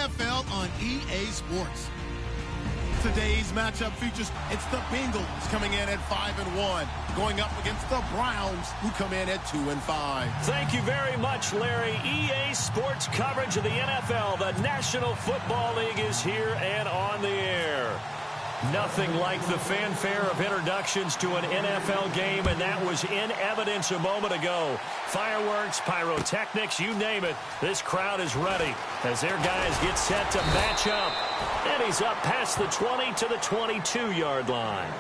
NFL on EA Sports. Today's matchup features it's the Bengals coming in at 5-1, going up against the Browns, who come in at 2-5. Thank you very much, Larry. EA Sports coverage of the NFL. The National Football League is here and on the air. Nothing like the fanfare of introductions to an NFL game, and that was in evidence a moment ago. Fireworks, pyrotechnics, you name it. This crowd is ready as their guys get set to match up. And he's up past the 20 to the 22-yard line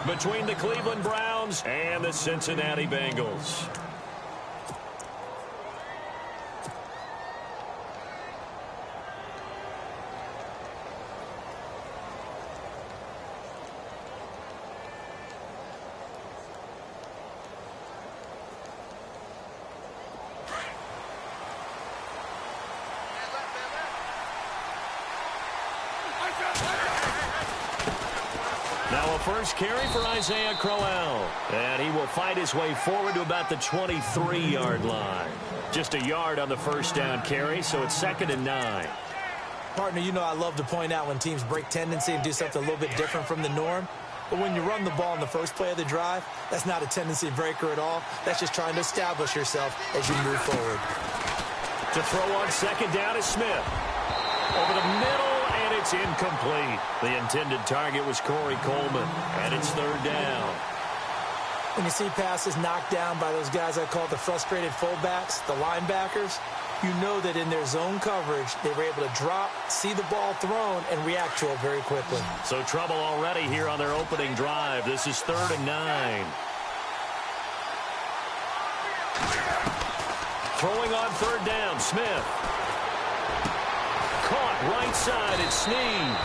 between the Cleveland Browns and the Cincinnati Bengals. Now a first carry for Isaiah Crowell. And he will fight his way forward to about the 23-yard line. Just a yard on the first down carry, so it's 2nd and 9. Partner, you know I love to point out when teams break tendency and do something a little bit different from the norm. But when you run the ball in the first play of the drive, that's not a tendency breaker at all. That's just trying to establish yourself as you move forward. To throw on 2nd down is Smith. Over the middle, and it's incomplete. The intended target was Corey Coleman, and it's 3rd down. When you see passes knocked down by those guys I call the frustrated fullbacks, the linebackers, you know that in their zone coverage, they were able to drop, see the ball thrown, and react to it very quickly. So trouble already here on their opening drive. This is 3rd and 9. Throwing on 3rd down, Smith. Caught right side, it's Snead.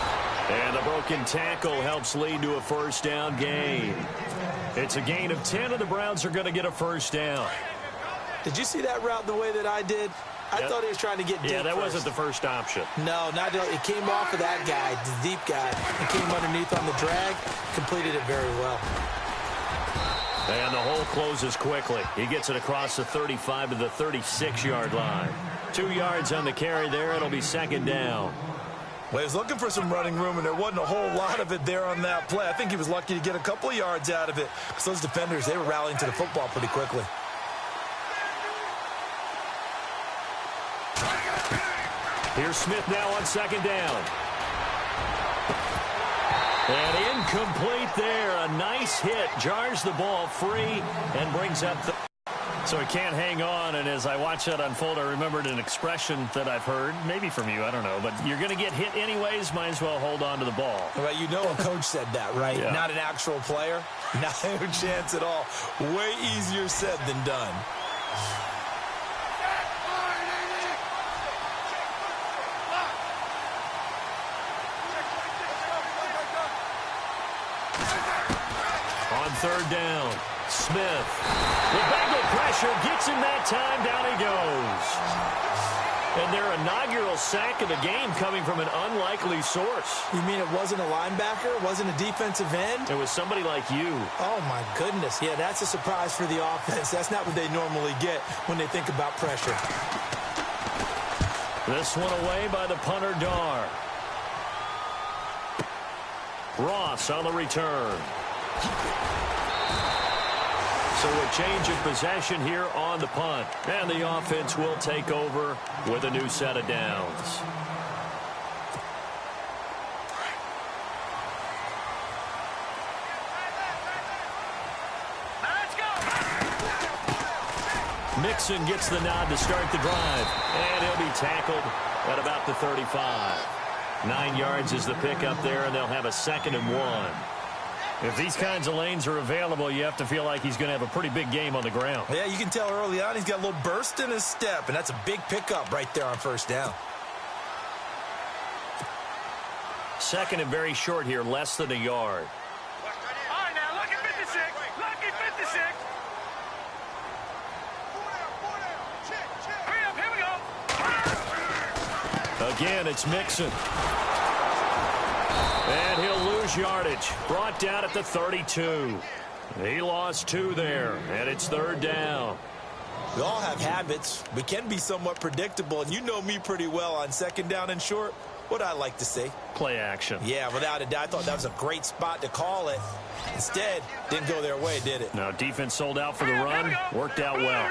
And the broken tackle helps lead to a first down gain. It's a gain of 10, and the Browns are going to get a first down. Did you see that route the way that I did? I thought he was trying to get deep. Yeah, that first. wasn't the first option. No, not it came off of that guy, the deep guy, and came underneath on the drag, completed it very well. And the hole closes quickly. He gets it across the 35 to the 36-yard line. 2 yards on the carry there. It'll be 2nd down. Well, he was looking for some running room, and there wasn't a whole lot of it there on that play. I think he was lucky to get a couple of yards out of it because those defenders, they were rallying to the football pretty quickly. Here's Smith now on 2nd down. And incomplete there. A nice hit. Jars the ball free and brings up the... So he can't hang on, and as I watch that unfold, I remembered an expression that I've heard, maybe from you, I don't know, but you're going to get hit anyways, might as well hold on to the ball. Well, you know a coach said that, right? Yeah. Not an actual player. Not a chance at all. Way easier said than done. On 3rd down, Smith. The Bengal pressure gets him that time. Down he goes. And their inaugural sack of the game coming from an unlikely source. You mean it wasn't a linebacker? It wasn't a defensive end? It was somebody like you. Oh, my goodness. Yeah, that's a surprise for the offense. That's not what they normally get when they think about pressure. This one away by the punter, Dar. Ross on the return. So a change of possession here on the punt. And the offense will take over with a new set of downs. Mixon gets the nod to start the drive. And he'll be tackled at about the 35. 9 yards is the pickup there, and they'll have a 2nd and 1. If these kinds of lanes are available, you have to feel like he's going to have a pretty big game on the ground. Yeah, you can tell early on he's got a little burst in his step, and that's a big pickup right there on 1st down. 2nd and very short here, less than a yard. All right, now, look at 56. Look at 56. Hurry up, here we go. Again, it's Mixon. And he'll lose yardage. Brought down at the 32. He lost 2 there, and it's 3rd down. We all have habits. We can be somewhat predictable, and you know me pretty well on second down and short. What I like to see. Play action. Yeah, without a doubt. I thought that was a great spot to call it. Instead, didn't go their way, did it? No, defense sold out for the run. Worked out well.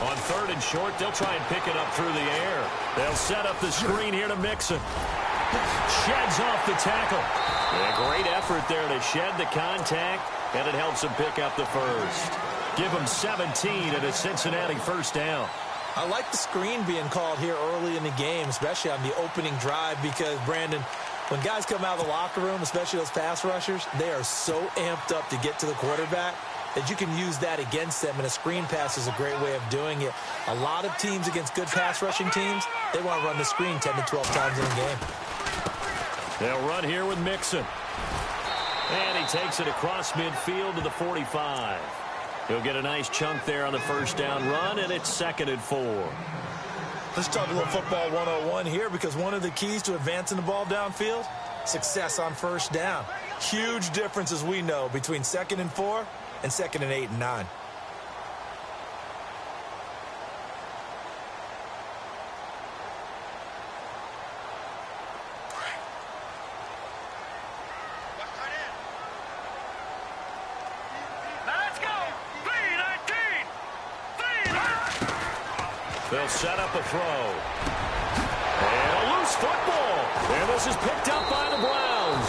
On third and short, they'll try and pick it up through the air. They'll set up the screen here to Mixon. Sheds off the tackle. Yeah, great effort there to shed the contact, and it helps him pick up the first. Give him 17 at a Cincinnati first down. I like the screen being called here early in the game, especially on the opening drive, because, Brandon, when guys come out of the locker room, especially those pass rushers, they are so amped up to get to the quarterback that you can use that against them, and a screen pass is a great way of doing it. A lot of teams against good pass rushing teams, they want to run the screen 10 to 12 times in a game. They'll run here with Mixon. And he takes it across midfield to the 45. He'll get a nice chunk there on the first down run, and it's 2nd and 4. Let's talk a little football 101 here, because one of the keys to advancing the ball downfield, success on first down. Huge difference, as we know, between 2nd and 4 and 2nd and 8 and 9. They'll set up a throw. And a loose football. And this is picked up by the Browns.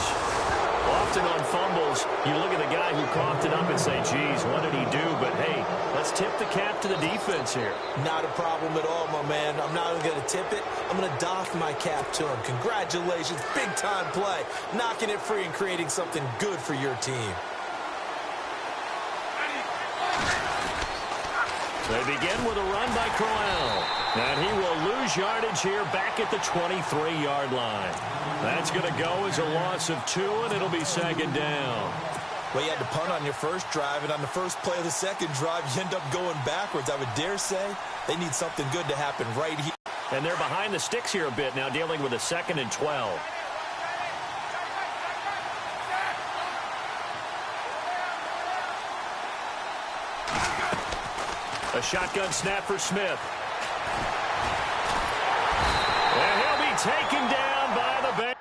Often on fumbles, you look at the guy who coughed it up and say, geez, what did he do? But, hey, let's tip the cap to the defense here. Not a problem at all, my man. I'm not even going to tip it. I'm going to doff my cap to him. Congratulations. Big-time play. Knocking it free and creating something good for your team. They begin with a run by Crowell. And he will lose yardage here back at the 23-yard line. That's going to go as a loss of 2, and it'll be 2nd down. Well, you had to punt on your first drive, and on the first play of the second drive, you end up going backwards. I would dare say they need something good to happen right here. And they're behind the sticks here a bit now, dealing with a 2nd and 12. A shotgun snap for Smith. And he'll be taken down by the back.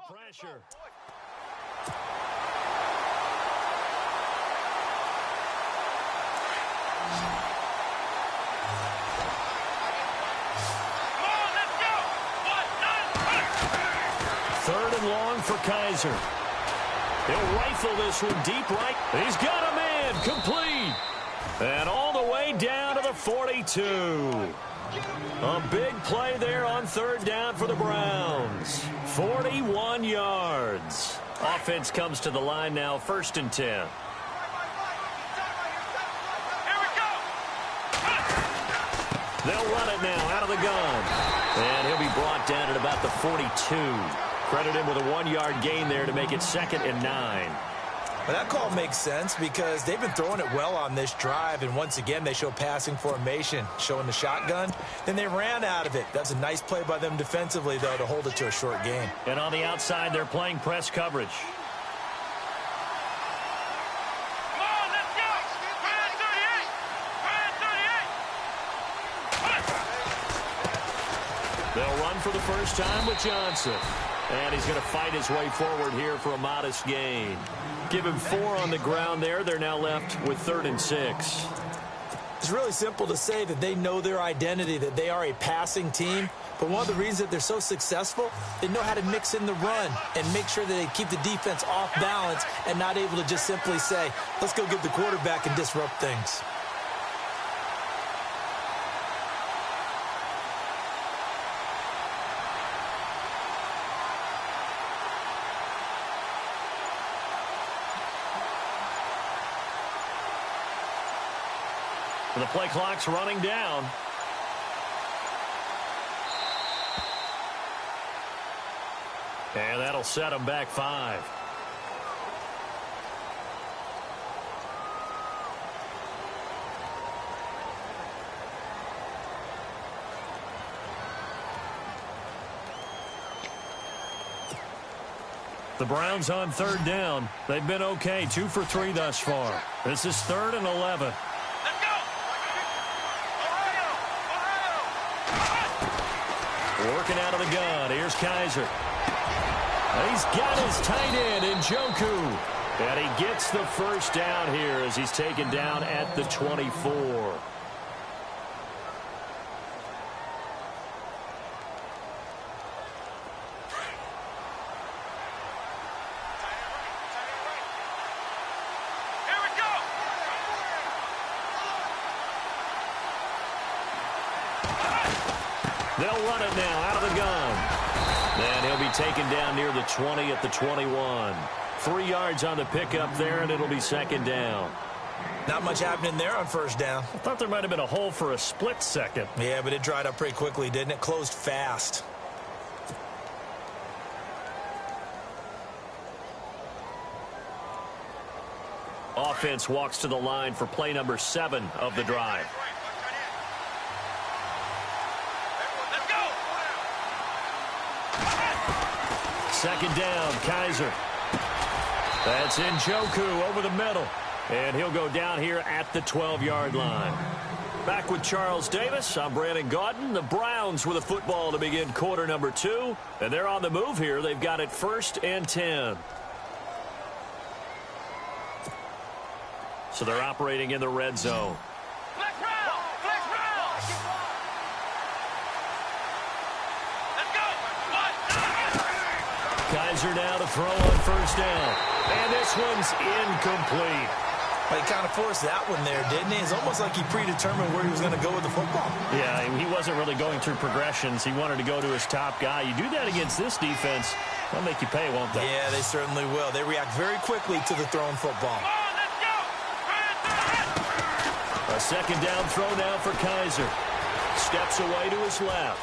Pressure. Third and long for Kaiser. He'll rifle this one deep right. He's got a man. Complete. And all the way down to the 42. A big play there on third down for the Browns. 41 yards. Offense comes to the line now, 1st and 10. Here we go. They'll run it now out of the gun. And he'll be brought down at about the 42. Credit him with a 1-yard gain there to make it 2nd and 9. Well, that call makes sense because they've been throwing it well on this drive, and once again they show passing formation, showing the shotgun. Then they ran out of it. That's a nice play by them defensively, though, to hold it to a short gain. And on the outside, they're playing press coverage. Come on, let's go. Brand 38. They'll run for the first time with Johnson. And he's going to fight his way forward here for a modest gain. Give him 4 on the ground there. They're now left with 3rd and 6. It's really simple to say that they know their identity, that they are a passing team. But one of the reasons that they're so successful, they know how to mix in the run and make sure that they keep the defense off balance and not able to just simply say, let's go get the quarterback and disrupt things. The play clock's running down. And that'll set them back 5. The Browns on 3rd down. They've been okay, 2 for 3 thus far. This is 3rd and 11. Let's go! Ohio! Working out of the gun. Here's Kaiser. He's got his tight end in Njoku. And he gets the first down here as he's taken down at the 24. They'll run it now out of the gun. And he'll be taken down near the 20 at the 21. 3 yards on the pickup there, and it'll be 2nd down. Not much happening there on 1st down. I thought there might have been a hole for a split second. Yeah, but it dried up pretty quickly, didn't it? Closed fast. Offense walks to the line for play number 7 of the drive. Let's go! 2nd down, Kaiser. That's Njoku over the middle. And he'll go down here at the 12-yard line. Back with Charles Davis, I'm Brandon Gaudin. The Browns with a football to begin quarter number 2. And they're on the move here. They've got it 1st and 10. So they're operating in the red zone. Flex round! Flex round! Let's go! Kaiser now to throw on 1st down. And this one's incomplete. Well, he kind of forced that one there, didn't he? It's almost like he predetermined where he was going to go with the football. Yeah, he wasn't really going through progressions. He wanted to go to his top guy. You do that against this defense, they'll make you pay, won't they? Yeah, they certainly will. They react very quickly to the thrown football. Come on, let's go! A 2nd down throw now for Kaiser. Steps away to his left.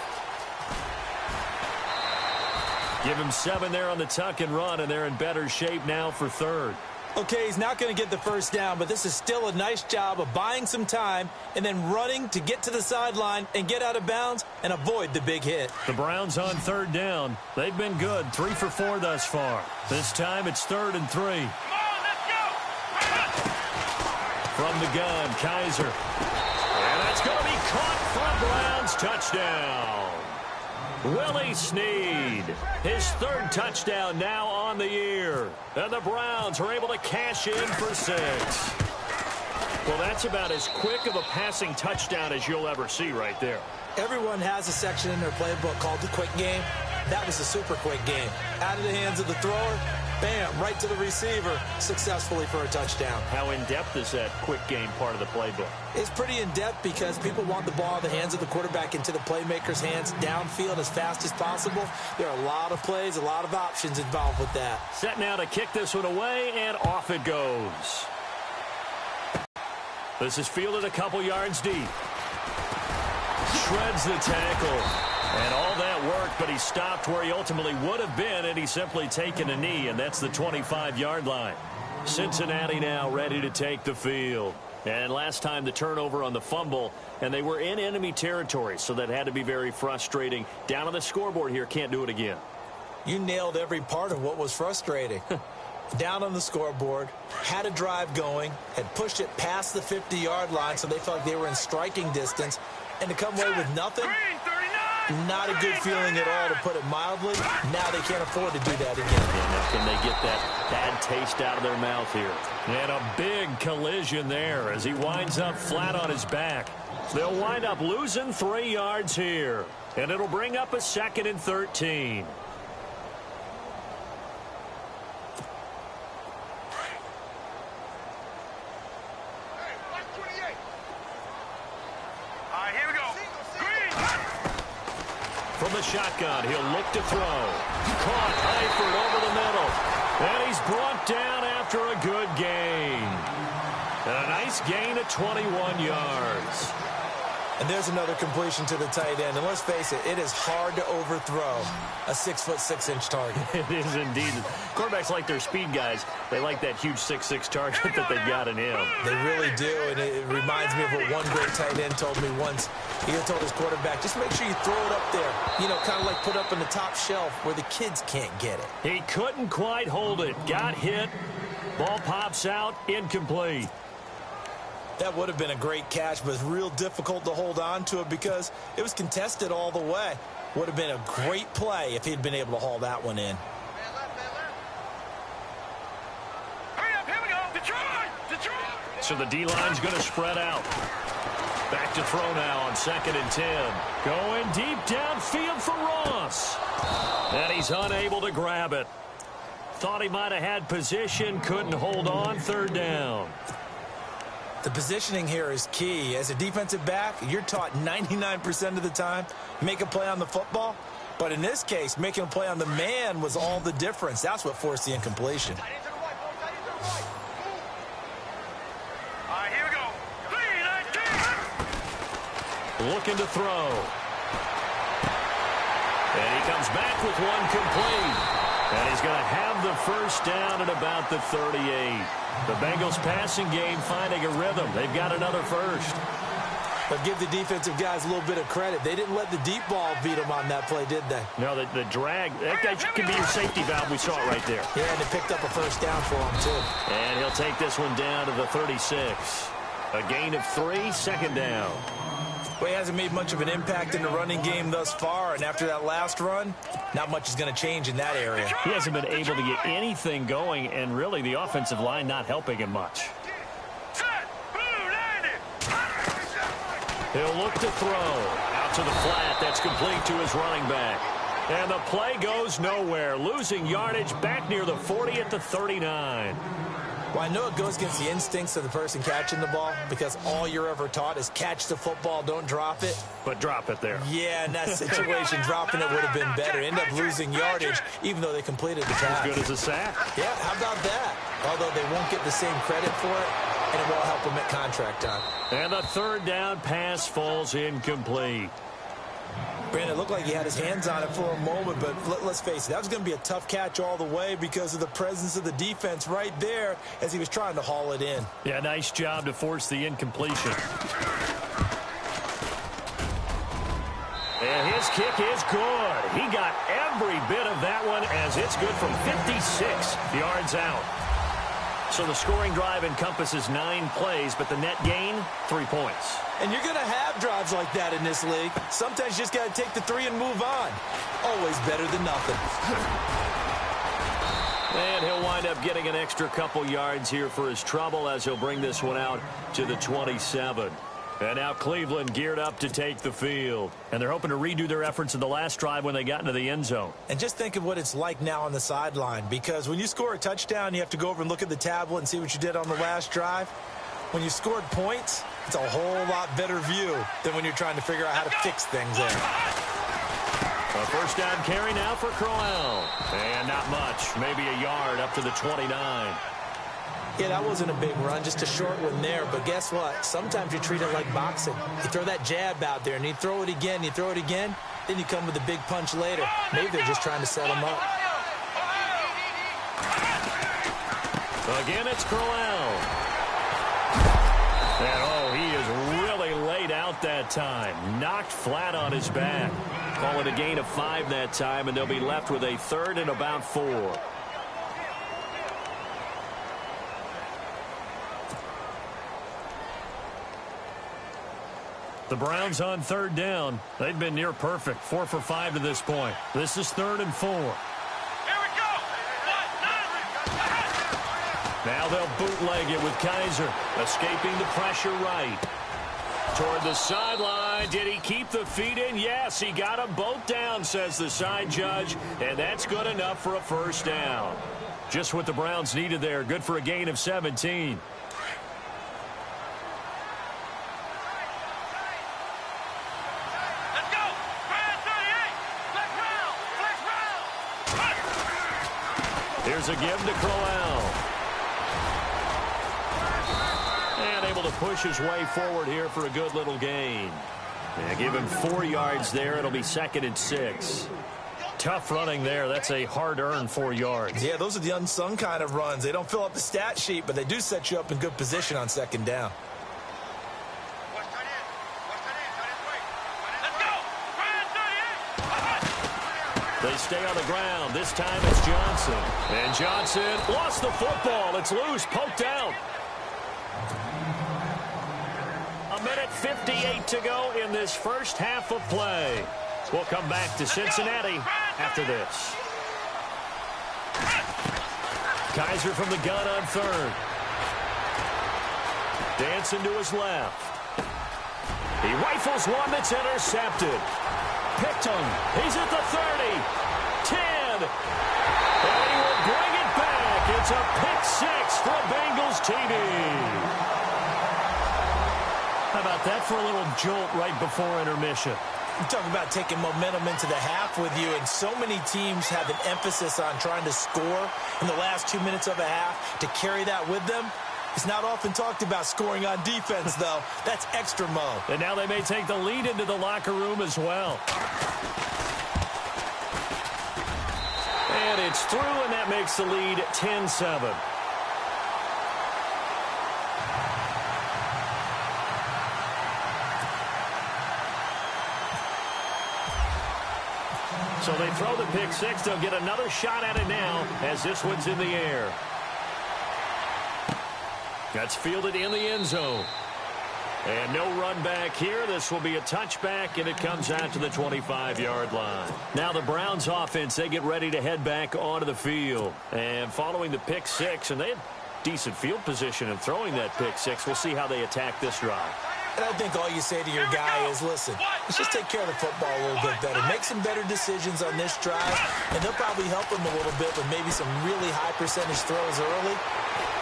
Give him 7 there on the tuck and run, and they're in better shape now for 3rd. Okay, he's not going to get the 1st down, but this is still a nice job of buying some time and then running to get to the sideline and get out of bounds and avoid the big hit. The Browns on 3rd down. They've been good, 3 for 4 thus far. This time it's 3rd and 3. Come on, let's go! From the gun, Kaiser. And that's going to be caught for Browns touchdown. Willie Snead, his 3rd touchdown now on the year. And the Browns are able to cash in for 6. Well, that's about as quick of a passing touchdown as you'll ever see right there. Everyone has a section in their playbook called the quick game. That was a super quick game. Out of the hands of the thrower, bam, right to the receiver, successfully for a touchdown. How in-depth is that quick game part of the playbook? It's pretty in-depth because people want the ball in the hands of the quarterback into the playmaker's hands downfield as fast as possible. There are a lot of plays, a lot of options involved with that. Set now to kick this one away, and off it goes. This is fielded a couple yards deep. Shreds the tackle. And all that worked, but he stopped where he ultimately would have been, and he's simply taken a knee, and that's the 25-yard line. Cincinnati now ready to take the field. And last time the turnover on the fumble, and they were in enemy territory, so that had to be very frustrating. Down on the scoreboard here, can't do it again. You nailed every part of what was frustrating. Down on the scoreboard, had a drive going, had pushed it past the 50-yard line, so they felt like they were in striking distance, and to come away with nothing, not a good feeling at all, to put it mildly. Now they can't afford to do that again. And now can they get that bad taste out of their mouth here? And a big collision there as he winds up flat on his back. They'll wind up losing 3 yards here. And it'll bring up a 2nd and 13. From the shotgun, he'll look to throw. Caught Eifert over the middle. And he's brought down after a good gain. A nice gain of 21 yards. And there's another completion to the tight end. And let's face it, it is hard to overthrow a 6'6" target. It is indeed. Quarterbacks like their speed guys. They like that huge 6'6" target that they've got in him. They really do, and it reminds me of what one great tight end told me once. He told his quarterback, just make sure you throw it up there. You know, kind of like put up on the top shelf where the kids can't get it. He couldn't quite hold it. Got hit. Ball pops out. Incomplete. That would have been a great catch, but it's real difficult to hold on to it because it was contested all the way. Would have been a great play if he'd been able to haul that one in. Hurry up, here we go. Detroit! So the D-line's going to spread out. Back to throw now on 2nd and 10. Going deep downfield for Ross. And he's unable to grab it. Thought he might have had position, couldn't hold on. 3rd down. The positioning here is key. As a defensive back, you're taught 99% of the time, make a play on the football. But in this case, making a play on the man was all the difference. That's what forced the incompletion. All right, here we go. 3-19. Looking to throw. And he comes back with one complete. And he's going to have the 1st down at about the 38. The Bengals passing game finding a rhythm. They've got another 1st. But give the defensive guys a little bit of credit. They didn't let the deep ball beat them on that play, did they? No, the drag, that can be your safety valve. We saw it right there. Yeah, and they picked up a 1st down for him, too. And he'll take this one down to the 36. A gain of 3, 2nd down. Well, he hasn't made much of an impact in the running game thus far, and after that last run, not much is going to change in that area. He hasn't been able to get anything going, and really the offensive line not helping him much. He'll look to throw. Out to the flat. That's complete to his running back. And the play goes nowhere. Losing yardage back near the 40 at the 39. Well, I know it goes against the instincts of the person catching the ball because all you're ever taught is catch the football, don't drop it. But drop it there. Yeah, in that situation, dropping it would have been better. End up losing yardage, even though they completed the task. As good as a sack. Yeah, how about that? Although they won't get the same credit for it, and it won't help them at contract time. And the 3rd down pass falls incomplete. Brandon, it looked like he had his hands on it for a moment, but let's face it, that was going to be a tough catch all the way because of the presence of the defense right there as he was trying to haul it in. Yeah, nice job to force the incompletion. And his kick is good. He got every bit of that one as it's good from 56 yards out. So the scoring drive encompasses 9 plays, but the net gain, 3 points. And you're going to have drives like that in this league. Sometimes you just got to take the 3 and move on. Always better than nothing. And he'll wind up getting an extra couple yards here for his trouble as he'll bring this one out to the 27. And now Cleveland geared up to take the field. And they're hoping to redo their efforts in the last drive when they got into the end zone. And just think of what it's like now on the sideline. Because when you score a touchdown, you have to go over and look at the tablet and see what you did on the last drive. When you scored points, it's a whole lot better view than when you're trying to figure out how to fix things there. A 1st down carry now for Crowell. And not much. Maybe a yard up to the 29. Yeah, that wasn't a big run, just a short one there. But guess what? Sometimes you treat it like boxing. You throw that jab out there, and you throw it again, you throw it again, then you come with a big punch later. Maybe they're just trying to set him up. Again, it's Crowell. And, oh, he is really laid out that time. Knocked flat on his back. Call it a gain of 5 that time, and they'll be left with a 3rd and about 4. The Browns on 3rd down. They've been near perfect. 4 for 5 to this point. This is 3rd and 4. Here we go. Now they'll bootleg it with Kaiser. Escaping the pressure right. Toward the sideline. Did he keep the feet in? Yes, he got them both down, says the side judge. And that's good enough for a 1st down. Just what the Browns needed there. Good for a gain of 17. Here's a give to Crowell. to push his way forward here for a good little gain. Yeah, give him 4 yards there. It'll be 2nd and 6. Tough running there. That's a hard-earned 4 yards. Yeah, those are the unsung kind of runs. They don't fill up the stat sheet, but they do set you up in good position on 2nd down. They stay on the ground. This time it's Johnson. And Johnson lost the football. It's loose, poked out. 1:58 to go in this first half of play. We'll come back to Cincinnati after this. Kaiser from the gun on 3rd. Dancing to his left. He rifles one that's intercepted. Picked him. He's at the 30. 10. And he will bring it back. It's a pick 6 for a Bengals TD. How about that for a little jolt right before intermission? I'm talking about taking momentum into the half with you, and so many teams have an emphasis on trying to score in the last 2 minutes of a half. To carry that with them, it's not often talked about scoring on defense, though. That's extra mo. And now they may take the lead into the locker room as well. And it's through, and that makes the lead 10-7. So they throw the pick 6. They'll get another shot at it now as this one's in the air. That's fielded in the end zone. And no run back here. This will be a touchback, and it comes out to the 25-yard line. Now the Browns offense, they get ready to head back onto the field. And following the pick 6, and they had decent field position in throwing that pick 6. We'll see how they attack this drive. And I think all you say to your guy is, listen, let's just take care of the football a little bit better. Make some better decisions on this drive, and they'll probably help him a little bit with maybe some really high percentage throws early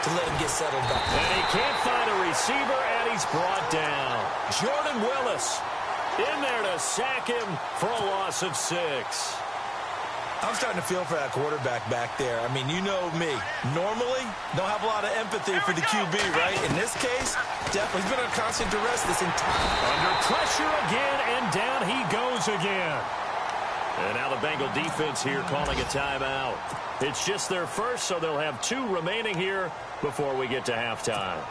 to let him get settled back. And he can't find a receiver, and he's brought down. Jordan Willis in there to sack him for a loss of 6. I'm starting to feel for that quarterback back there. I mean, you know me. Normally, don't have a lot of empathy for the QB, right? In this case, definitely he's been under constant duress this entire... Under pressure again, and down he goes again. And now the Bengal defense here calling a timeout. It's just their first, so they'll have 2 remaining here before we get to halftime.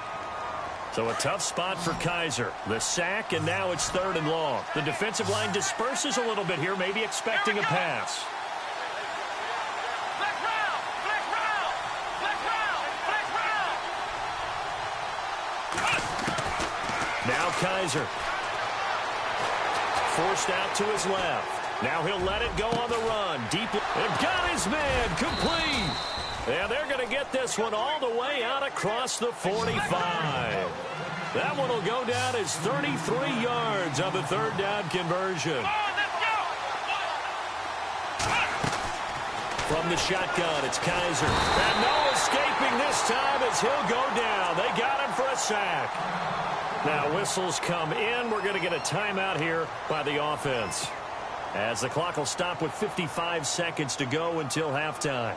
So a tough spot for Kaiser. The sack, and now it's 3rd and long. The defensive line disperses a little bit here, maybe expecting a pass. Now Kaiser. Forced out to his left. Now he'll let it go on the run. Deep. And got his man complete. And they're going to get this one all the way out across the 45. That one will go down as 33 yards on the 3rd down conversion. From the shotgun, it's Kaiser. And no escaping this time as he'll go down. They got him for a sack. Now whistles come in. We're going to get a timeout here by the offense, as the clock will stop with 55 seconds to go until halftime.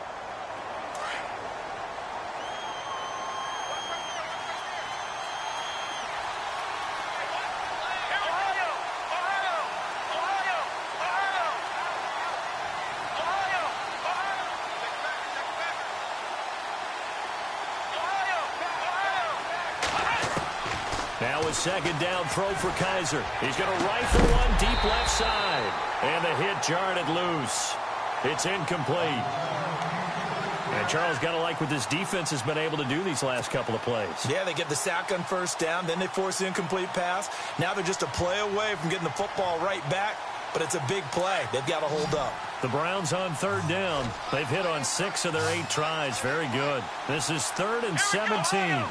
Now a 2nd down throw for Kaiser. He's going to rifle one deep left side. And the hit jarred it loose. It's incomplete. And Charles, got to like what this defense has been able to do these last couple of plays. Yeah, they get the sack on 1st down, then they force the incomplete pass. Now they're just a play away from getting the football right back, but it's a big play. They've got to hold up. The Browns on 3rd down. They've hit on 6 of their 8 tries. Very good. This is 3rd and 17.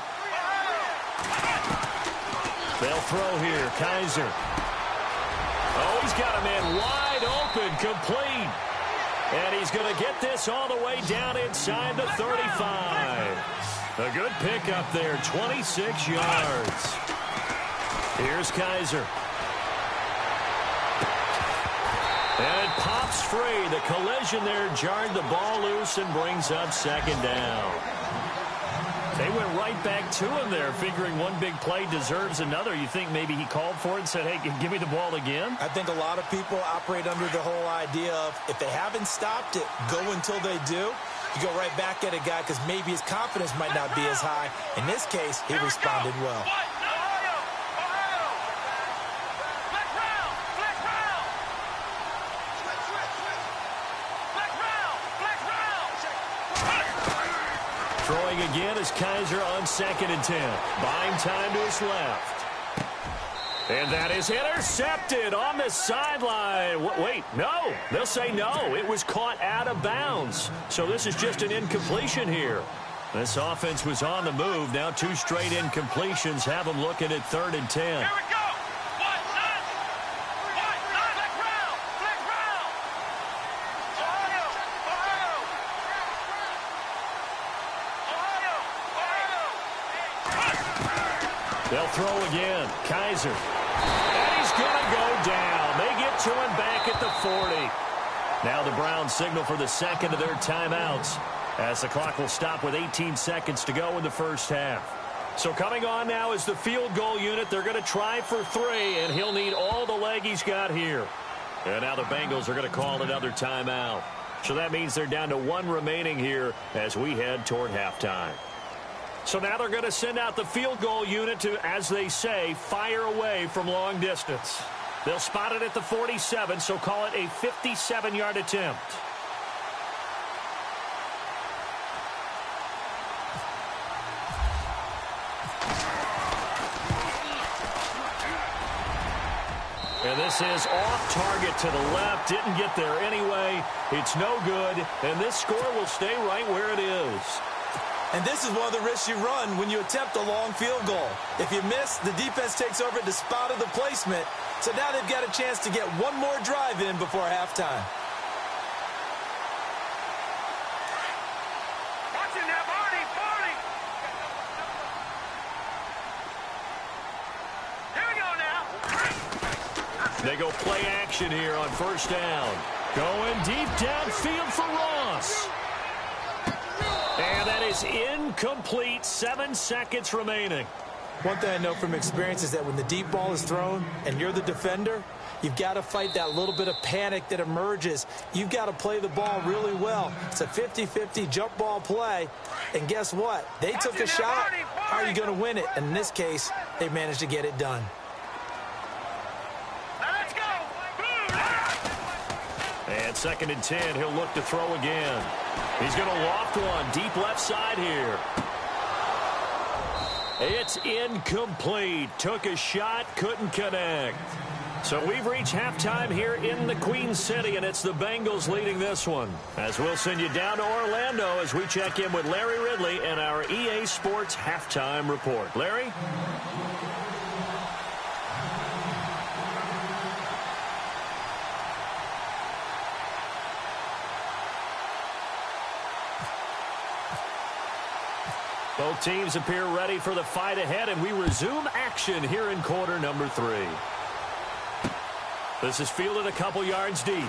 They'll throw here. Kaiser. Oh, he's got a man wide open, complete. And he's going to get this all the way down inside the 35. A good pickup there, 26 yards. Here's Kaiser. And it pops free. The collision there jarred the ball loose and brings up 2nd down. They went right back to him there, figuring one big play deserves another. You think maybe he called for it and said, hey, give me the ball again? I think a lot of people operate under the whole idea of if they haven't stopped it, go until they do. You go right back at a guy because maybe his confidence might not be as high. In this case, he responded well. Throwing again is Kaiser on 2nd and 10. Buying time to his left. And that is intercepted on the sideline. Wait, no. They'll say no. It was caught out of bounds. So this is just an incompletion here. This offense was on the move. Now 2 straight incompletions have them looking at 3rd and 10. Here we go. They'll throw again. Kaiser. And he's going to go down. They get to him back at the 40. Now the Browns signal for the second of their timeouts as the clock will stop with 18 seconds to go in the first half. So coming on now is the field goal unit. They're going to try for 3, and he'll need all the leg he's got here. And now the Bengals are going to call another timeout. So that means they're down to 1 remaining here as we head toward halftime. So now they're going to send out the field goal unit to, as they say, fire away from long distance. They'll spot it at the 47, so call it a 57-yard attempt. And this is off target to the left. Didn't get there anyway. It's no good, and this score will stay right where it is. And this is one of the risks you run when you attempt a long field goal. If you miss, the defense takes over at the spot of the placement. So now they've got a chance to get one more drive in before halftime. Watch it now, Barney. Here we go now. They go play action here on 1st down. Going deep downfield for Ross. And that is incomplete. 7 seconds remaining. One thing I know from experience is that when the deep ball is thrown and you're the defender, you've got to fight that little bit of panic that emerges. You've got to play the ball really well. It's a 50-50 jump ball play. And guess what? They took a shot. How are you going to win it? And in this case, they managed to get it done. Let's go. And 2nd and 10, he'll look to throw again. He's going to loft one deep left side here. It's incomplete. Took a shot, couldn't connect. So we've reached halftime here in the Queen City, and it's the Bengals leading this one. As we'll send you down to Orlando as we check in with Larry Ridley and our EA Sports halftime report. Larry? Both teams appear ready for the fight ahead, and we resume action here in quarter number 3. This is fielded a couple yards deep.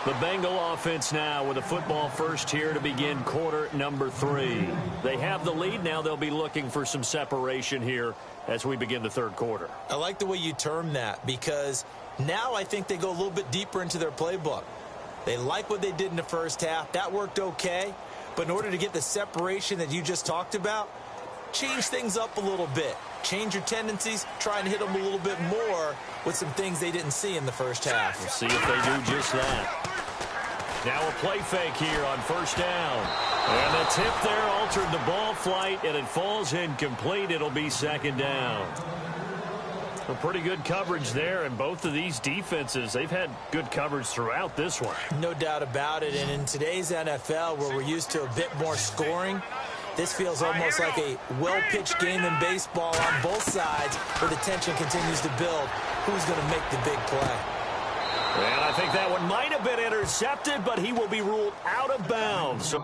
The Bengal offense now with a football first here to begin quarter number 3. They have the lead. Now they'll be looking for some separation here as we begin the 3rd quarter. I like the way you term that because now I think they go a little bit deeper into their playbook. They like what they did in the first half. That worked okay. But in order to get the separation that you just talked about, change things up a little bit. Change your tendencies. Try and hit them a little bit more with some things they didn't see in the first half. We'll see if they do just that. Now a play fake here on 1st down. And the tip there altered the ball flight, and it falls incomplete. It'll be 2nd down. A pretty good coverage there, and both of these defenses, they've had good coverage throughout this one. No doubt about it, and in today's NFL, where we're used to a bit more scoring, this feels almost like a well-pitched game in baseball on both sides, where the tension continues to build. Who's going to make the big play? And I think that one might have been intercepted, but he will be ruled out of bounds. So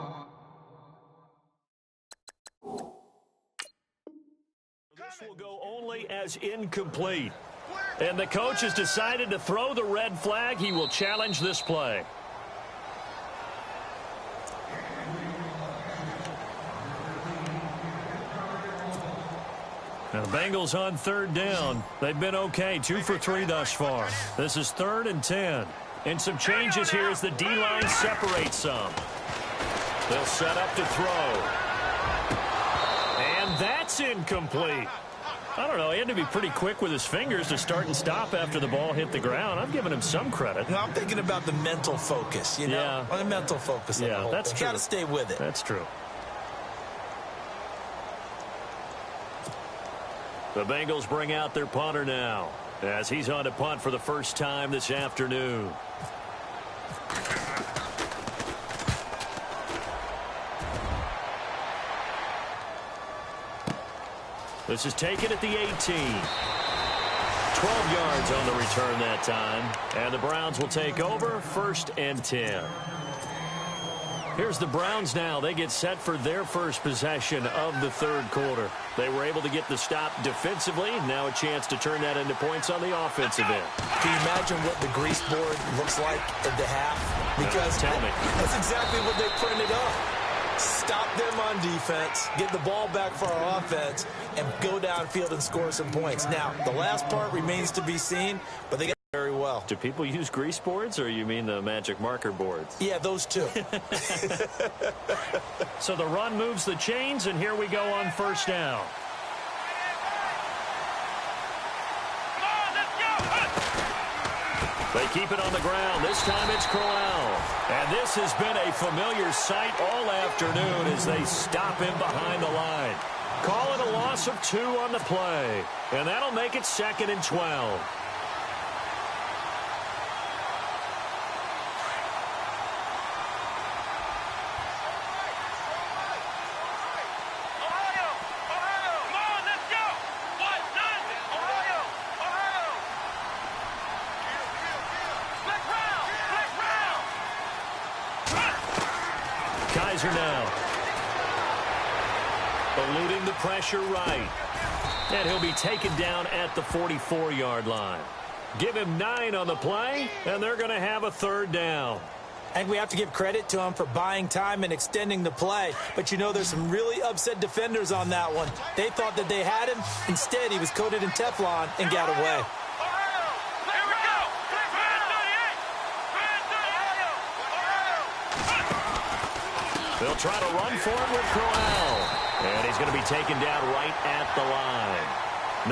this will go only as incomplete. And the coach has decided to throw the red flag. He will challenge this play. Now the Bengals on third down. They've been okay, 2 for 3 thus far. This is 3rd and 10. And some changes here as the D-line separates some. They'll set up to throw. And that's incomplete. I don't know. He had to be pretty quick with his fingers to start and stop after the ball hit the ground. I'm giving him some credit. No, I'm thinking about the mental focus, you know? Yeah. On the mental focus. Yeah, that's true. Got to stay with it. That's true. The Bengals bring out their punter now as he's on to punt for the first time this afternoon. This is taken at the 18. 12 yards on the return that time. And the Browns will take over, 1st and 10. Here's the Browns now. They get set for their first possession of the 3rd quarter. They were able to get the stop defensively. Now a chance to turn that into points on the offensive end. Can you imagine what the grease board looks like at the half? Because tell me. That's exactly what they printed up. Stop them on defense, get the ball back for our offense, and go downfield and score some points. Now, the last part remains to be seen, but they got it very well. Do people use grease boards, or you mean the magic marker boards? Yeah, those two. So the run moves the chains, and here we go on 1st down. They keep it on the ground. This time it's Crowell. And this has been a familiar sight all afternoon as they stop him behind the line. Call it a loss of 2 on the play. And that'll make it 2nd and 12. Kaiser now. Eluding the pressure right. And he'll be taken down at the 44-yard line. Give him 9 on the play, and they're going to have a 3rd down. And we have to give credit to him for buying time and extending the play. But, you know, there's some really upset defenders on that one. They thought that they had him. Instead, he was coated in Teflon and got away. They'll try to run for it with Crowell. And he's going to be taken down right at the line.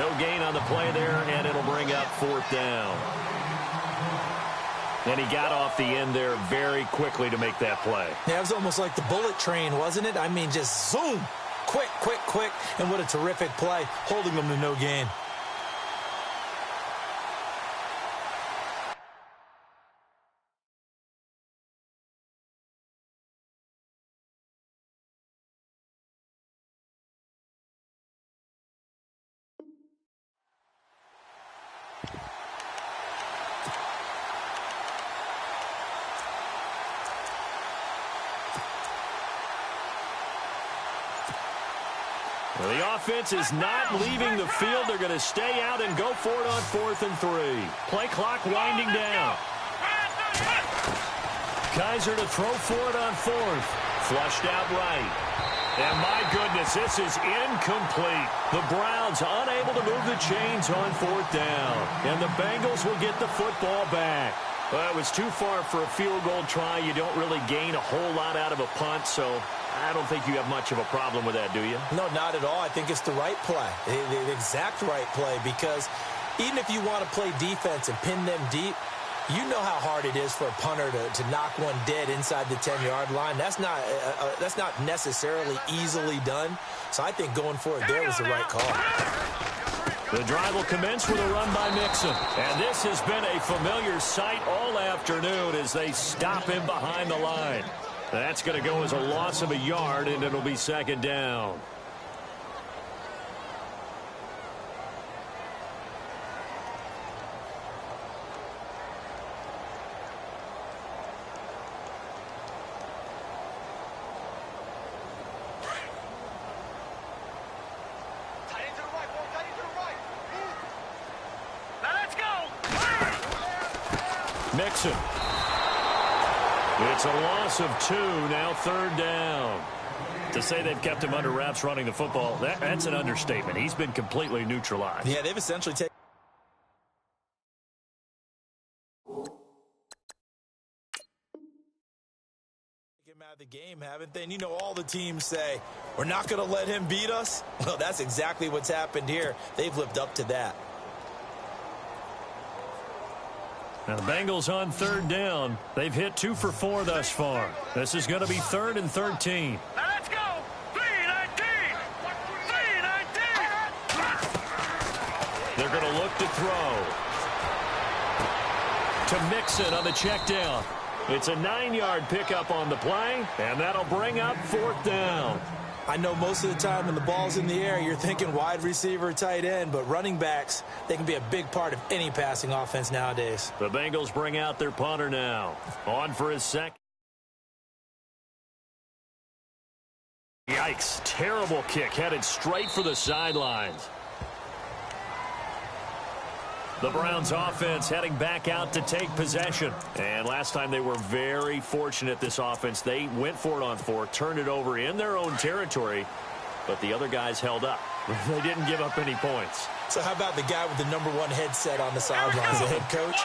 No gain on the play there, and it'll bring up 4th down. And he got off the end there very quickly to make that play. Yeah, it was almost like the bullet train, wasn't it? I mean, just zoom. Quick, quick, quick. And what a terrific play, holding them to no gain. Well, the offense is not leaving the field. They're going to stay out and go for it on 4th and 3. Play clock winding down. Kaiser to throw for it on 4th. Flushed out right. And my goodness, this is incomplete. The Browns unable to move the chains on 4th down. And the Bengals will get the football back. Well, it was too far for a field goal try. You don't really gain a whole lot out of a punt, so I don't think you have much of a problem with that, do you? No, not at all. I think it's the right play, the exact right play, because even if you want to play defense and pin them deep, you know how hard it is for a punter to knock one dead inside the 10-yard line. That's not necessarily easily done. So I think going for it there was the right call. The drive will commence with a run by Mixon. And this has been a familiar sight all afternoon as they stop him behind the line. That's going to go as a loss of a yard, and it'll be 2nd down. Mixon. It's a loss of 2, now 3rd down. To say they've kept him under wraps running the football, that's an understatement. He's been completely neutralized. Yeah, they've essentially taken him out of the game, haven't they? And you know, all the teams say, we're not going to let him beat us. Well, that's exactly what's happened here. They've lived up to that. Now the Bengals on third down. They've hit 2 for 4 thus far. This is going to be 3rd and 13. Now let's go. 3-19. 3-19. They're going to look to throw. To Mixon on the check down. It's a 9-yard pickup on the play, and that'll bring up 4th down. I know most of the time when the ball's in the air, you're thinking wide receiver, tight end, but running backs, they can be a big part of any passing offense nowadays. The Bengals bring out their punter now. On for his second. Yikes. Terrible kick headed straight for the sidelines. The Browns offense heading back out to take possession. And last time they were very fortunate, this offense. They went for it on 4, turned it over in their own territory, but the other guys held up. They didn't give up any points. So how about the guy with the #1 headset on the sidelines, the head coach?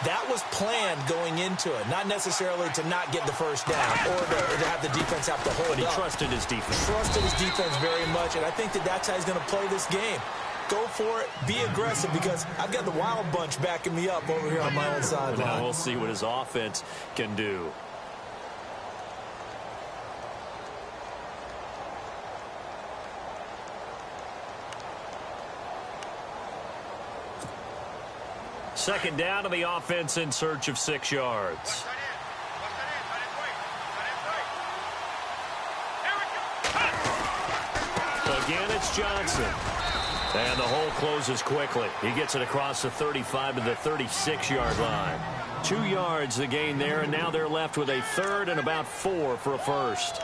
That was planned going into it, not necessarily to not get the first down or to have the defense have to hold up. But he trusted his defense. Trusted his defense very much, and I think that's how he's going to play this game. Go for it. Be aggressive, because I've got the wild bunch backing me up over here on my own sideline. Now we'll see what his offense can do. Second down to the offense in search of 6 yards. Again, it's Johnson. And the hole closes quickly. He gets it across the 35 to the 36-yard line. 2 yards the gain there, and now they're left with a 3rd and about 4 for a first.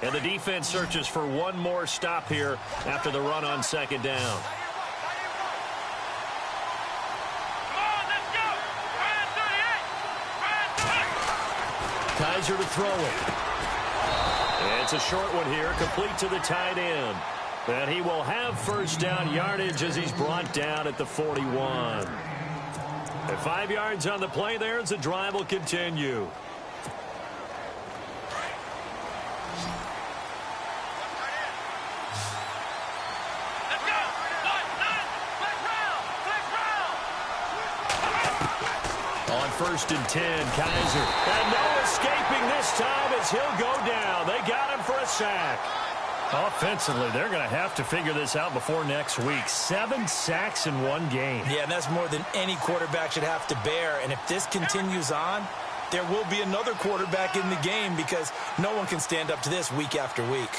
And the defense searches for one more stop here after the run on second down. Kaiser to throw it. It's a short one here, complete to the tight end. And he will have first down yardage as he's brought down at the 41. And 5 yards on the play there as the drive will continue. First and 10, Kaiser. And no escaping this time as he'll go down. They got him for a sack. Offensively, they're going to have to figure this out before next week. 7 sacks in one game. Yeah, and that's more than any quarterback should have to bear. And if this continues on, there will be another quarterback in the game, because no one can stand up to this week after week.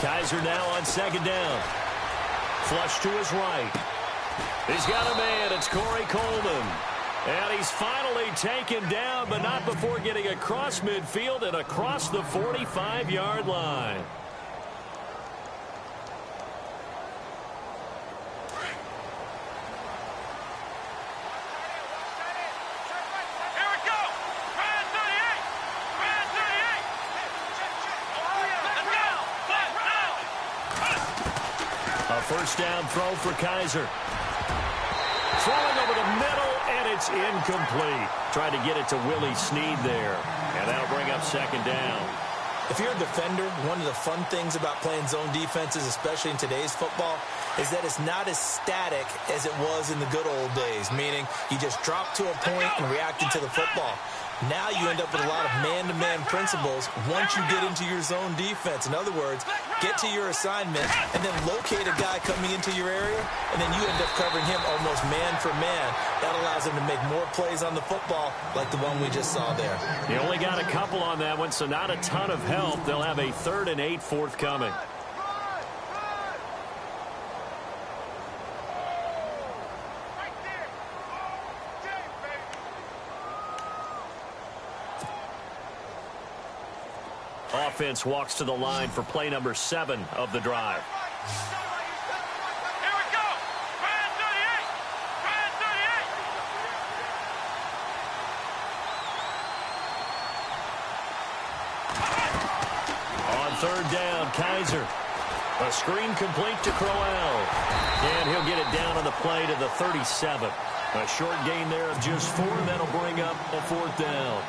Kaiser now on second down. Flush to his right. He's got a man. It's Corey Coleman. And he's finally taken down, but not before getting across midfield and across the 45-yard line. First down throw for Kaiser. Throwing over the middle, and it's incomplete. Tried to get it to Willie Snead there. And that'll bring up second down. If you're a defender, one of the fun things about playing zone defenses, especially in today's football, is that it's not as static as it was in the good old days, meaning you just drop to a point and react to the football. Now you end up with a lot of man-to-man principles once you get into your zone defense. In other words, get to your assignment and then locate a guy coming into your area, and then you end up covering him almost man for man. That allows him to make more plays on the football like the one we just saw there. He only got a couple on that one, so not a ton of help. They'll have a 3rd and 8 forthcoming. offense walks to the line for play number 7 of the drive. Here we go. Try 38. On third down, Kaiser. A screen complete to Crowell. And he'll get it down on the play to the 37. A short gain there of just 4. That'll bring up a 4th down.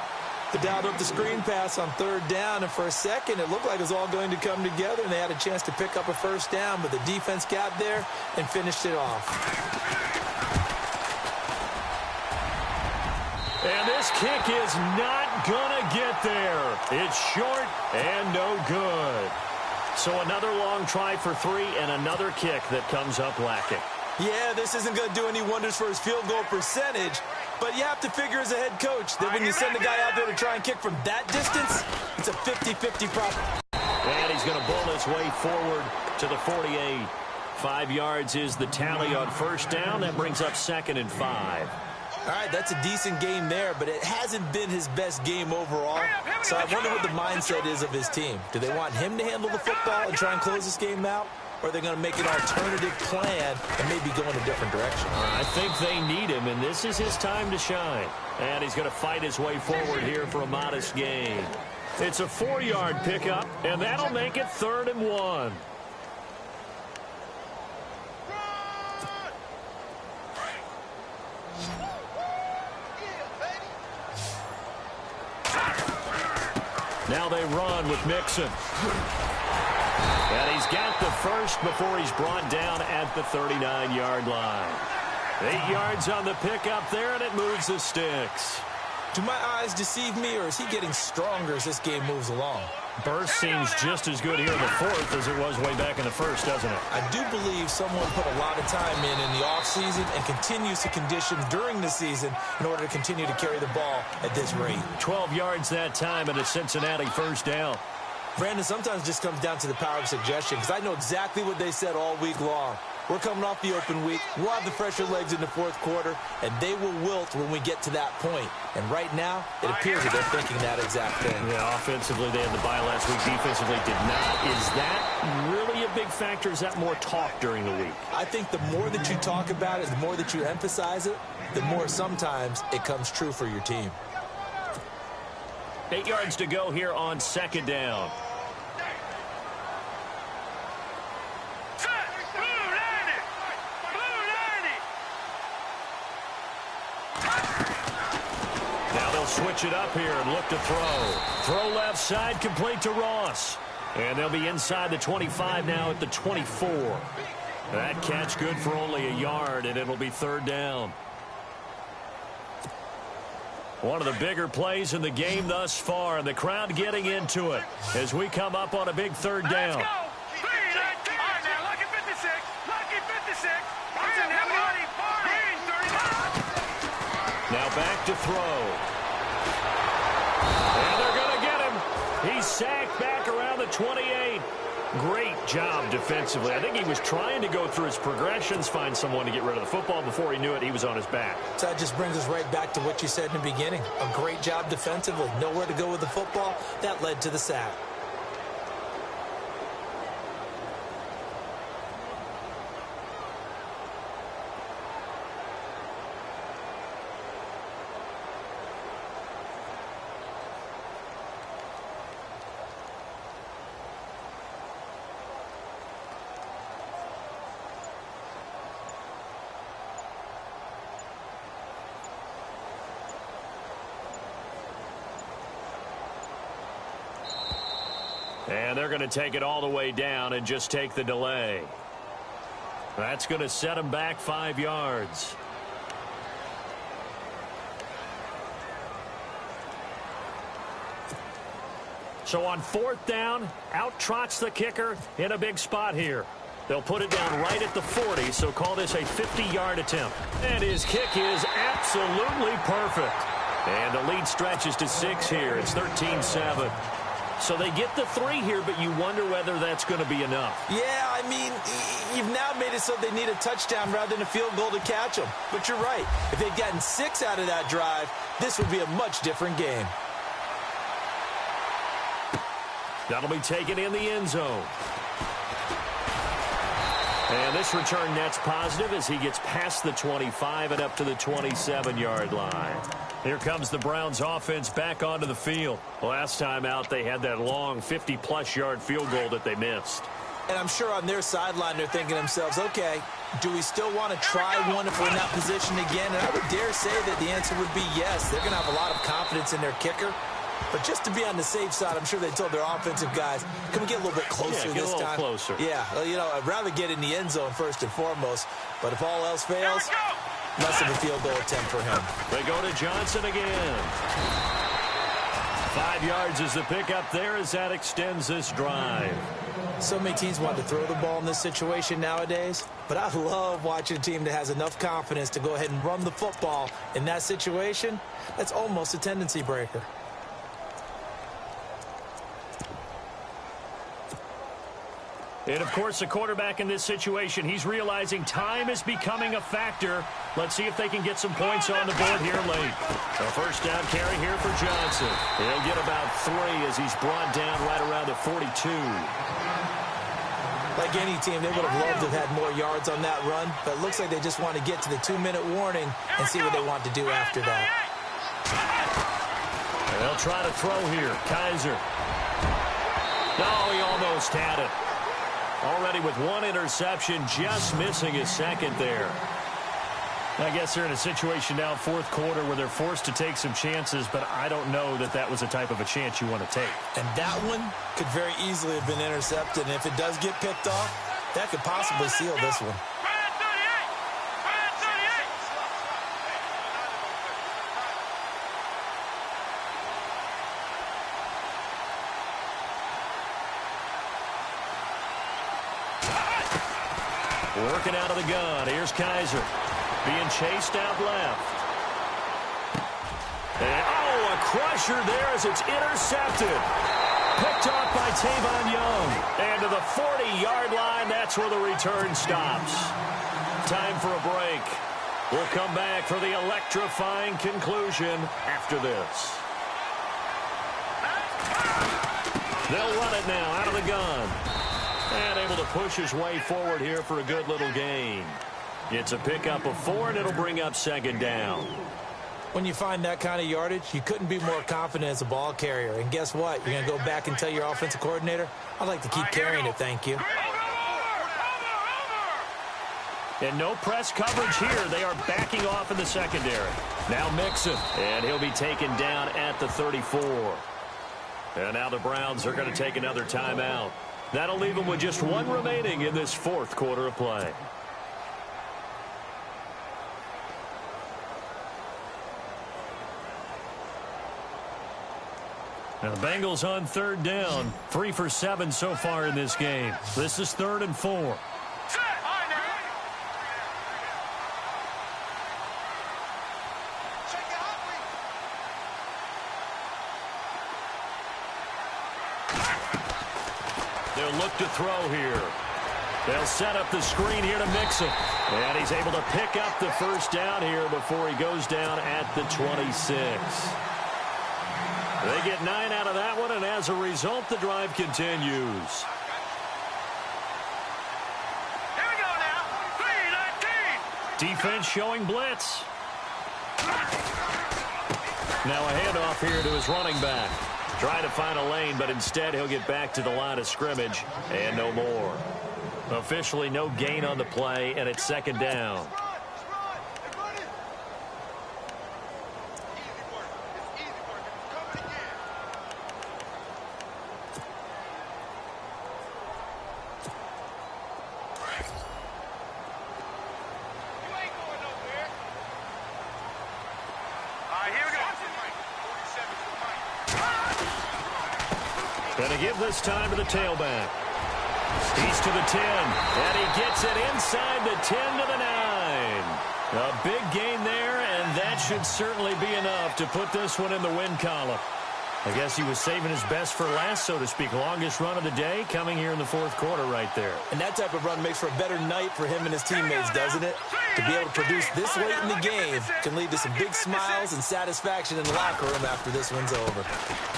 They dialed up the screen pass on third down, and for a second it looked like it was all going to come together, and they had a chance to pick up a first down, but the defense got there and finished it off. And this kick is not going to get there. It's short and no good. So another long try for 3 and another kick that comes up lacking. Yeah, this isn't going to do any wonders for his field goal percentage, but you have to figure as a head coach that when you send a guy out there to try and kick from that distance, it's a 50-50 problem. And he's going to bull his way forward to the 48. 5 yards is the tally on first down. That brings up 2nd and 5. All right, that's a decent game there, but it hasn't been his best game overall. So I wonder what the mindset is of his team. Do they want him to handle the football and try and close this game out? Or are they going to make an alternative plan and maybe go in a different direction? I think they need him, and this is his time to shine. And he's going to fight his way forward here for a modest gain. It's a 4-yard pickup, and that'll make it 3rd and 1. Now they run with Mixon. And he's got the first before he's brought down at the 39-yard line. 8 yards on the pickup there, and it moves the sticks. Do my eyes deceive me, or is he getting stronger as this game moves along? Burst seems just as good here in the 4th as it was way back in the 1st, doesn't it? I do believe someone put a lot of time in the offseason and continues to condition during the season in order to continue to carry the ball at this rate. 12 yards that time and a Cincinnati first down. Brandon, sometimes it just comes down to the power of suggestion, because I know exactly what they said all week long. We're coming off the open week. We'll have the fresher legs in the 4th quarter, and they will wilt when we get to that point. And right now, it appears that they're thinking that exact thing. Yeah, offensively, they had the bye last week. Defensively, did not. Is that really a big factor? Is that more talk during the week? I think the more that you talk about it, the more that you emphasize it, the more sometimes it comes true for your team. 8 yards to go here on 2nd down. Switch it up here and look to throw. Throw left side, complete to Ross. And they'll be inside the 25 now at the 24. That catch good for only a yard, and it'll be 3rd down. One of the bigger plays in the game thus far, and the crowd getting into it as we come up on a big 3rd down. Let's go. Lucky 56. Lucky 56. Now back to throw. And they're going to get him. He's sacked back around the 28. Great job defensively. I think he was trying to go through his progressions, find someone to get rid of the football. Before he knew it, he was on his back. So that just brings us right back to what you said in the beginning. A great job defensively. Nowhere to go with the football. That led to the sack. And they're going to take it all the way down and just take the delay. That's going to set them back 5 yards. So on 4th down, out trots the kicker in a big spot here. They'll put it down right at the 40, so call this a 50-yard attempt. And his kick is absolutely perfect. And the lead stretches to 6 here. It's 13-7. So they get the 3 here, but you wonder whether that's going to be enough. Yeah, I mean, you've now made it so they need a touchdown rather than a field goal to catch them. But you're right. If they'd gotten 6 out of that drive, this would be a much different game. That'll be taken in the end zone. And this return net's positive as he gets past the 25 and up to the 27-yard line. Here comes the Browns offense back onto the field. Last time out, they had that long 50-plus yard field goal that they missed. And I'm sure on their sideline, they're thinking to themselves, okay, do we still want to try one if we're in that position again? And I would dare say that the answer would be yes. They're going to have a lot of confidence in their kicker. But just to be on the safe side, I'm sure they told their offensive guys, can we get a little bit closer this time? Get a little closer. Yeah, you know, I'd rather get in the end zone first and foremost. But if all else fails, less of a field goal attempt for him. They go to Johnson again. 5 yards is the pickup there as that extends this drive. So many teams want to throw the ball in this situation nowadays, but I love watching a team that has enough confidence to go ahead and run the football in that situation. That's almost a tendency breaker. And, of course, the quarterback in this situation, he's realizing time is becoming a factor. Let's see if they can get some points on the board here late. A first down carry here for Johnson. He'll get about 3 as he's brought down right around the 42. Like any team, they would have loved to have had more yards on that run, but it looks like they just want to get to the 2-minute warning and see what they want to do after that. And they'll try to throw here. Kaiser. No, he almost had it. Already with 1 interception, just missing his second there. I guess they're in a situation now, fourth quarter, where they're forced to take some chances, but I don't know that that was the type of a chance you want to take. And that one could very easily have been intercepted, and if it does get picked off, that could possibly seal this one. Working out of the gun. Here's Kaiser. Being chased out left. And, a crusher there as it's intercepted. Picked off by Tavon Young. And to the 40-yard line, that's where the return stops. Time for a break. We'll come back for the electrifying conclusion after this. They'll run it now out of the gun. And able to push his way forward here for a good little gain. It's a pickup of 4, and it'll bring up second down. When you find that kind of yardage, you couldn't be more confident as a ball carrier. And guess what? You're going to go back and tell your offensive coordinator, I'd like to keep carrying it, thank you. And no press coverage here. They are backing off in the secondary. Now Mixon, and he'll be taken down at the 34. And now the Browns are going to take another timeout. That'll leave them with just 1 remaining in this fourth quarter of play. Now the Bengals on third down. 3 for 7 so far in this game. This is 3rd and 4. They'll look to throw here. They'll set up the screen here to Mixon. And he's able to pick up the first down here before he goes down at the 26. They get 9 out of that one, and as a result, the drive continues. Here we go now. 3-19. Defense showing blitz. Now a handoff here to his running back. Trying to find a lane, but instead he'll get back to the line of scrimmage and no more. Officially no gain on the play, and it's second down. Going to give this time to the tailback. He's to the 10, and he gets it inside the 10 to the 9. A big gain there, and that should certainly be enough to put this one in the win column. I guess he was saving his best for last, so to speak. Longest run of the day coming here in the fourth quarter right there. And that type of run makes for a better night for him and his teammates, doesn't it? To be able to produce this late in the game can lead to some big smiles and satisfaction in the locker room after this one's over.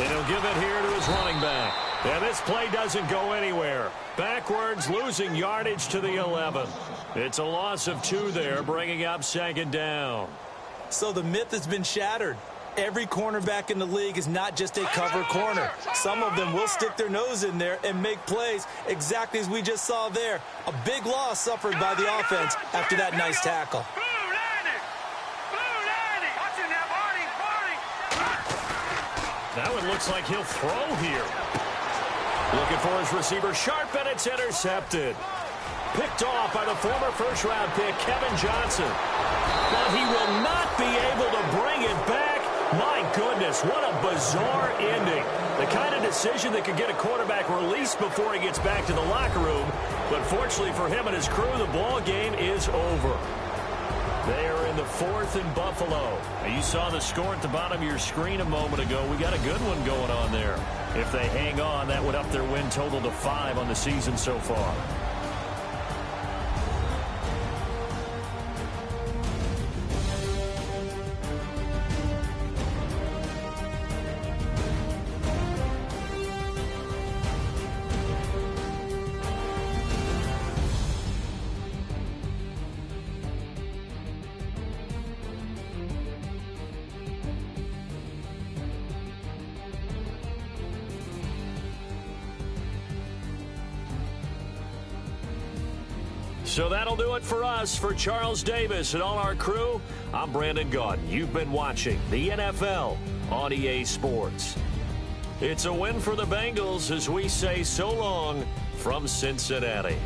And he'll give it here to his running back. And this play doesn't go anywhere. Backwards, losing yardage to the 11. It's a loss of 2 there, bringing up 2nd down. So the myth has been shattered. Every cornerback in the league is not just a cover corner. Some of them will stick their nose in there and make plays exactly as we just saw there. A big loss suffered by the offense after that nice tackle. That one looks like he'll throw here. Looking for his receiver, Sharp, and it's intercepted. Picked off by the former first-round pick, Kevin Johnson. But he will not be able to bring it back. My goodness, what a bizarre ending. The kind of decision that could get a quarterback released before he gets back to the locker room. But fortunately for him and his crew, the ball game is over. They are in the 4th and Buffalo. Now, you saw the score at the bottom of your screen a moment ago. We got a good one going on there. If they hang on, that would up their win total to 5 on the season so far. So that'll do it for us. For Charles Davis and all our crew, I'm Brandon Gaudin. You've been watching the NFL on EA Sports. It's a win for the Bengals as we say so long from Cincinnati.